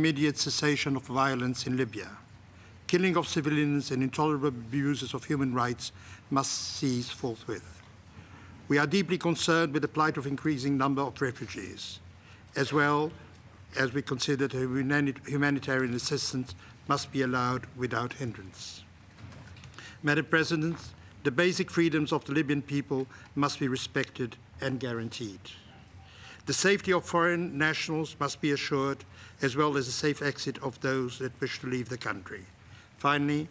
Immediate cessation of violence in Libya. Killing of civilians and intolerable abuses of human rights must cease forthwith. We are deeply concerned with the plight of increasing number of refugees, as well as we consider that humanitarian assistance must be allowed without hindrance. Madam President, the basic freedoms of the Libyan people must be respected and guaranteed. The safety of foreign nationals must be assured, as well as the safe exit of those that wish to leave the country. Finally,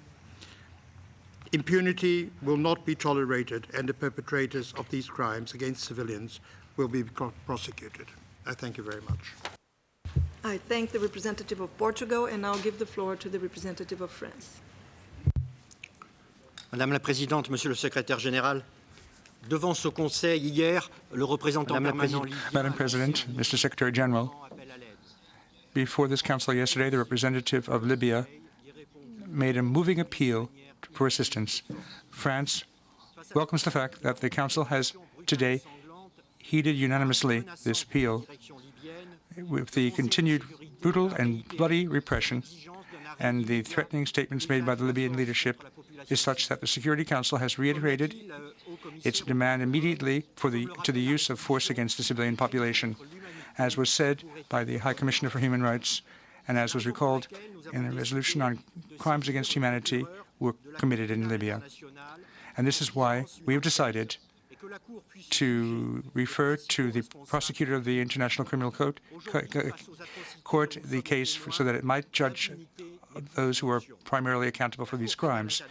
impunity will not be tolerated, and the perpetrators of these crimes against civilians will be prosecuted. I thank you very much. I thank the representative of Portugal, and now give the floor to the representative of France. Madame la Présidente, Monsieur le Secrétaire Général, devant ce Conseil hier, le représentant permanent libyen... Madam President, Mr. Secretary General, before this Council yesterday, the representative of Libya made a moving appeal for assistance. France welcomes the fact that the Council has today heeded unanimously this appeal. With the continued brutal and bloody repression and the threatening statements made by the Libyan leadership is such that the Security Council has reiterated its demand immediately to the use of force against the civilian population, as was said by the High Commissioner for Human Rights and as was recalled in the resolution on crimes against humanity were committed in Libya. And this is why we have decided to refer to the prosecutor of the International Criminal Court the case so that it might judge those who are primarily accountable for these crimes.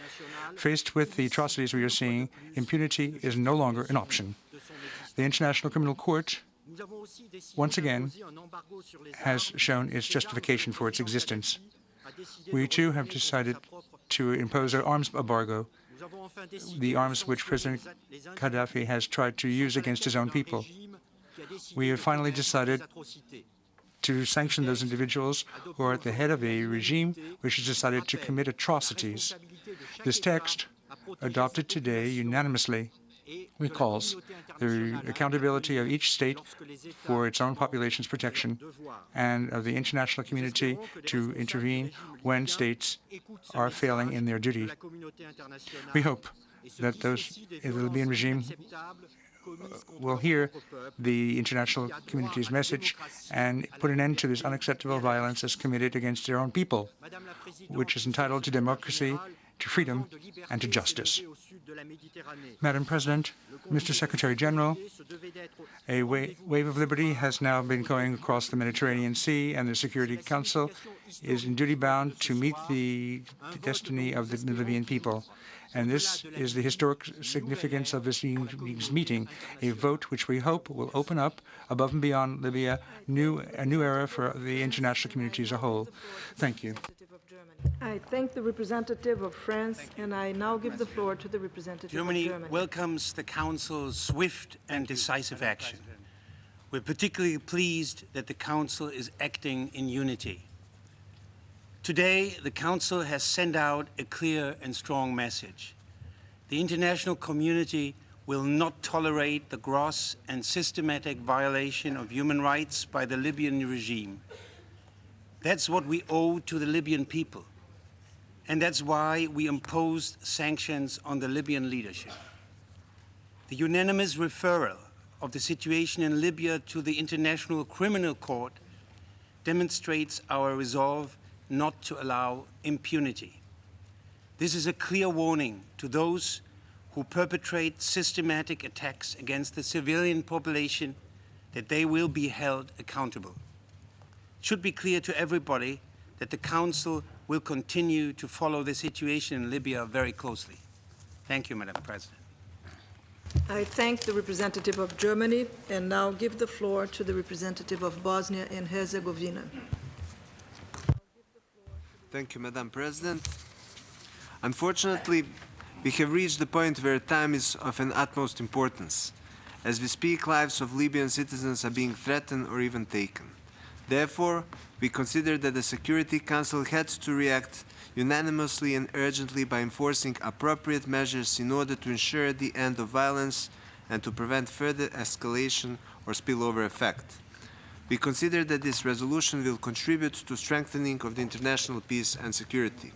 Faced with the atrocities we are seeing, impunity is no longer an option. The International Criminal Court, once again, has shown its justification for its existence. We, too, have decided to impose an arms embargo, the arms which President Gaddafi has tried to use against his own people. We have finally decided to sanction those individuals who are at the head of a regime which has decided to commit atrocities. This text, adopted today unanimously, recalls the accountability of each state for its own population's protection and of the international community to intervene when states are failing in their duty. We hope that those in the Libyan regime will hear the international community's message and put an end to this unacceptable violence as committed against their own people, which is entitled to democracy, to freedom, and to justice. Madam President, Mr. Secretary General, a wave of liberty has now been going across the Mediterranean Sea, and the Security Council is in duty bound to meet the destiny of the Libyan people. And this is the historic significance of this evening's meeting, a vote which we hope will open up, above and beyond Libya, a new era for the international community as a whole. Thank you. I thank the representative of France, and I now give the floor to the representative of Germany. Germany welcomes the Council's swift and decisive action. We're particularly pleased that the Council is acting in unity. Today, the Council has sent out a clear and strong message. The international community will not tolerate the gross and systematic violation of human rights by the Libyan regime. That's what we owe to the Libyan people. And that's why we imposed sanctions on the Libyan leadership. The unanimous referral of the situation in Libya to the International Criminal Court demonstrates our resolve not to allow impunity. This is a clear warning to those who perpetrate systematic attacks against the civilian population that they will be held accountable. It should be clear to everybody that the Council will continue to follow the situation in Libya very closely. Thank you, Madam President. I thank the representative of Germany, and now give the floor to the representative of Bosnia and Herzegovina. Thank you, Madam President. Unfortunately, we have reached the point where time is of an utmost importance. As we speak, lives of Libyan citizens are being threatened or even taken. Therefore, we consider that the Security Council had to react unanimously and urgently by enforcing appropriate measures in order to ensure the end of violence and to prevent further escalation or spillover effect. We consider that this resolution will contribute to strengthening of the international peace and security.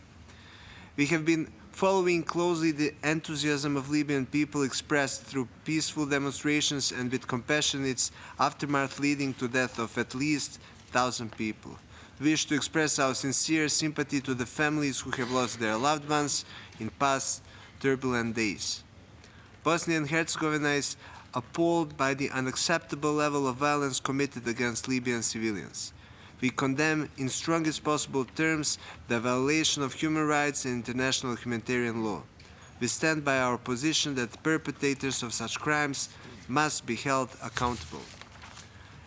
We have been following closely the enthusiasm of Libyan people expressed through peaceful demonstrations and with compassion its aftermath leading to death of at least 1,000 people. We wish to express our sincere sympathy to the families who have lost their loved ones in past turbulent days. Bosnia and Herzegovina is appalled by the unacceptable level of violence committed against Libyan civilians. We condemn in strongest possible terms the violation of human rights and international humanitarian law. We stand by our position that the perpetrators of such crimes must be held accountable.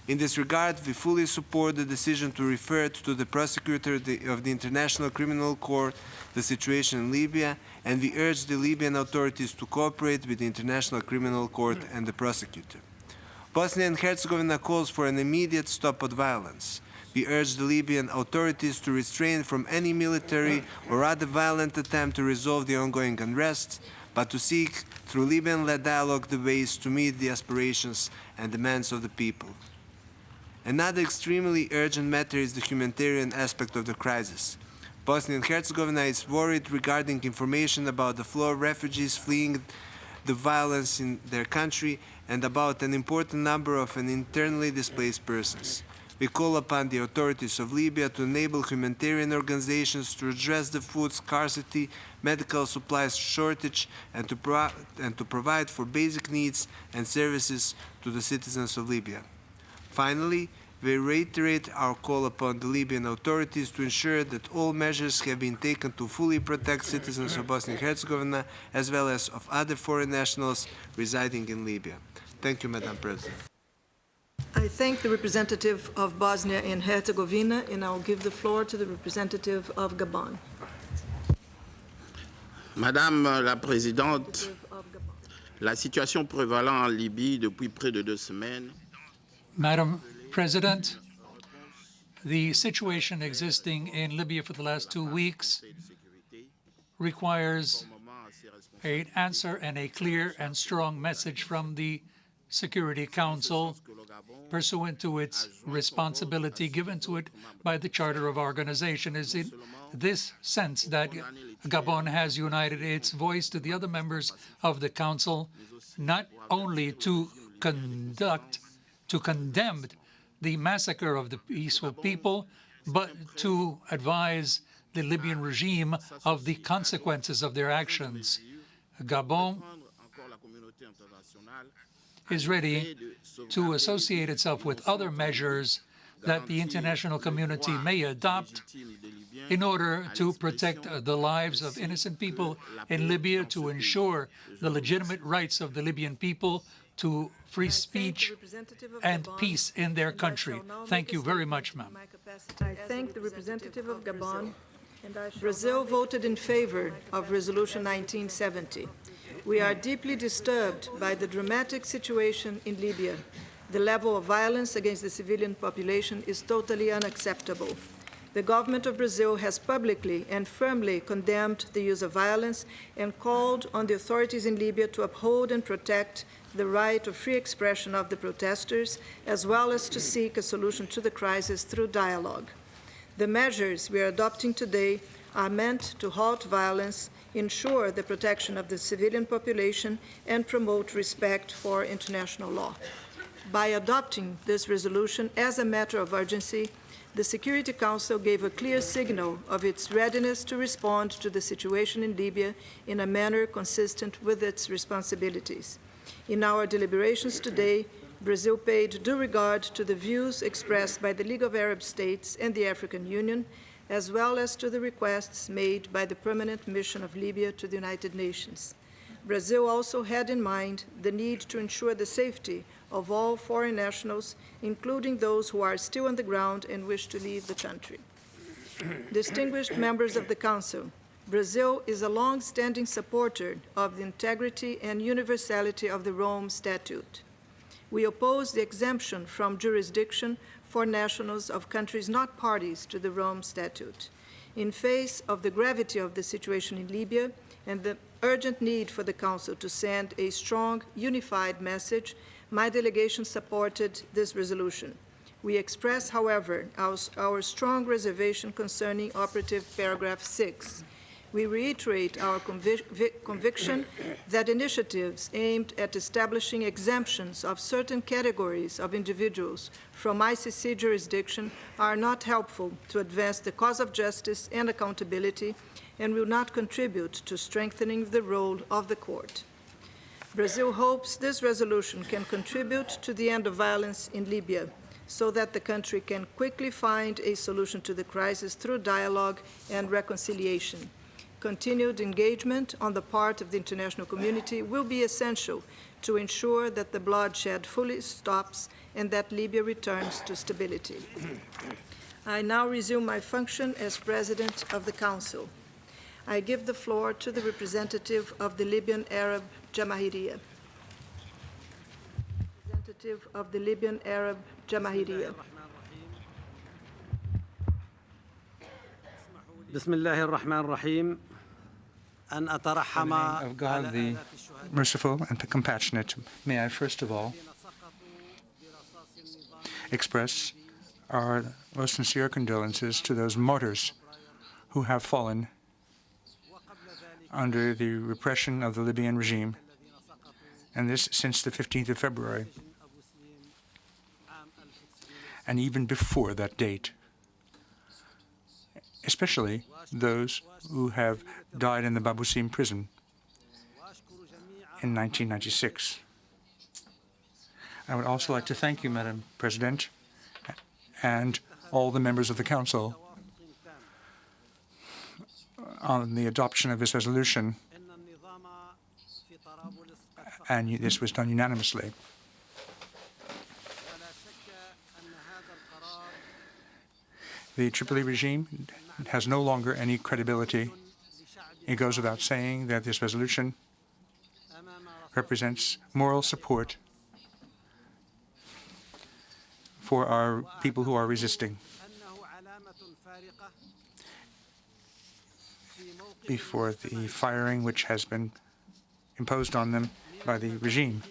In this regard, we fully support the decision to refer to the prosecutor of the International Criminal Court the situation in Libya, and we urge the Libyan authorities to cooperate with the International Criminal Court and the prosecutor. Bosnia and Herzegovina calls for an immediate stop of violence. We urge the Libyan authorities to refrain from any military or other violent attempt to resolve the ongoing unrest, but to seek, through Libyan-led dialogue, the ways to meet the aspirations and demands of the people. Another extremely urgent matter is the humanitarian aspect of the crisis. Bosnia and Herzegovina is worried regarding information about the flow of refugees fleeing the violence in their country and about an important number of internally displaced persons. We call upon the authorities of Libya to enable humanitarian organizations to address the food scarcity, medical supplies shortage, and to provide for basic needs and services to the citizens of Libya. Finally, we reiterate our call upon the Libyan authorities to ensure that all measures have been taken to fully protect citizens of Bosnia and Herzegovina, as well as of other foreign nationals residing in Libya. Thank you, Madam President. I thank the representative of Bosnia and Herzegovina, and I'll give the floor to the representative of Gabon. Madame la Présidente, la situation prévalant en Libye depuis près de 2 semaines. Madam President, the situation existing in Libya for the last 2 weeks requires an answer and a clear and strong message from the Security Council pursuant to its responsibility given to it by the Charter of Organization. Is in this sense that Gabon has united its voice to the other members of the Council, not only to condemn the massacre of the peaceful people, but to advise the Libyan regime of the consequences of their actions. Gabon is ready to associate itself with other measures that the international community may adopt in order to protect the lives of innocent people in Libya, to ensure the legitimate rights of the Libyan people to free speech and peace in their country. Thank you very much, ma'am. I thank the representative of Gabon. Brazil voted in favor of Resolution 1970. We are deeply disturbed by the dramatic situation in Libya. The level of violence against the civilian population is totally unacceptable. The government of Brazil has publicly and firmly condemned the use of violence and called on the authorities in Libya to uphold and protect the right of free expression of the protesters, as well as to seek a solution to the crisis through dialogue. The measures we are adopting today are meant to halt violence, ensure the protection of the civilian population, and promote respect for international law. By adopting this resolution as a matter of urgency, the Security Council gave a clear signal of its readiness to respond to the situation in Libya in a manner consistent with its responsibilities. In our deliberations today, Brazil paid due regard to the views expressed by the League of Arab States and the African Union, as well as to the requests made by the Permanent Mission of Libya to the United Nations. Brazil also had in mind the need to ensure the safety of all foreign nationals, including those who are still on the ground and wish to leave the country. Distinguished members of the Council, Brazil is a long-standing supporter of the integrity and universality of the Rome Statute. We oppose the exemption from jurisdiction for nationals of countries not parties to the Rome Statute. In face of the gravity of the situation in Libya and the urgent need for the Council to send a strong, unified message, my delegation supported this resolution. We express, however, our strong reservation concerning operative paragraph 6. We reiterate our conviction that initiatives aimed at establishing exemptions of certain categories of individuals from ICC jurisdiction are not helpful to advance the cause of justice and accountability and will not contribute to strengthening the role of the court. Brazil hopes this resolution can contribute to the end of violence in Libya so that the country can quickly find a solution to the crisis through dialogue and reconciliation. Continued engagement on the part of the international community will be essential to ensure that the bloodshed fully stops and that Libya returns to stability. I now resume my function as President of the Council. I give the floor to the representative of the Libyan Arab Jamahiriya. Representative of the Libyan Arab Jamahiriya. بسم الله الرحمن الرحيم أن أترحم In the name of God, the merciful and the compassionate, may I first of all express our most sincere condolences to those martyrs who have fallen under the repression of the Libyan regime, and this since the 15th of February, and even before that date, especially those who have died in the Babusim prison in 1996. I would also like to thank you, Madam President, and all the members of the Council on the adoption of this resolution, and this was done unanimously. The Tripoli regime has no longer any credibility. It goes without saying that this resolution represents moral support for our people who are resisting before the firing which has been imposed on them by the regime.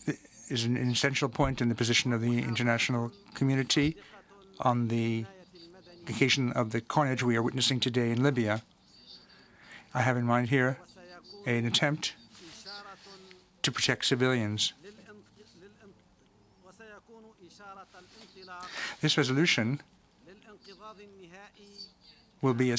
It is an essential point in the position of the international community on the occasion of the carnage we are witnessing today in Libya. I have in mind here an attempt to protect civilians. This resolution will be a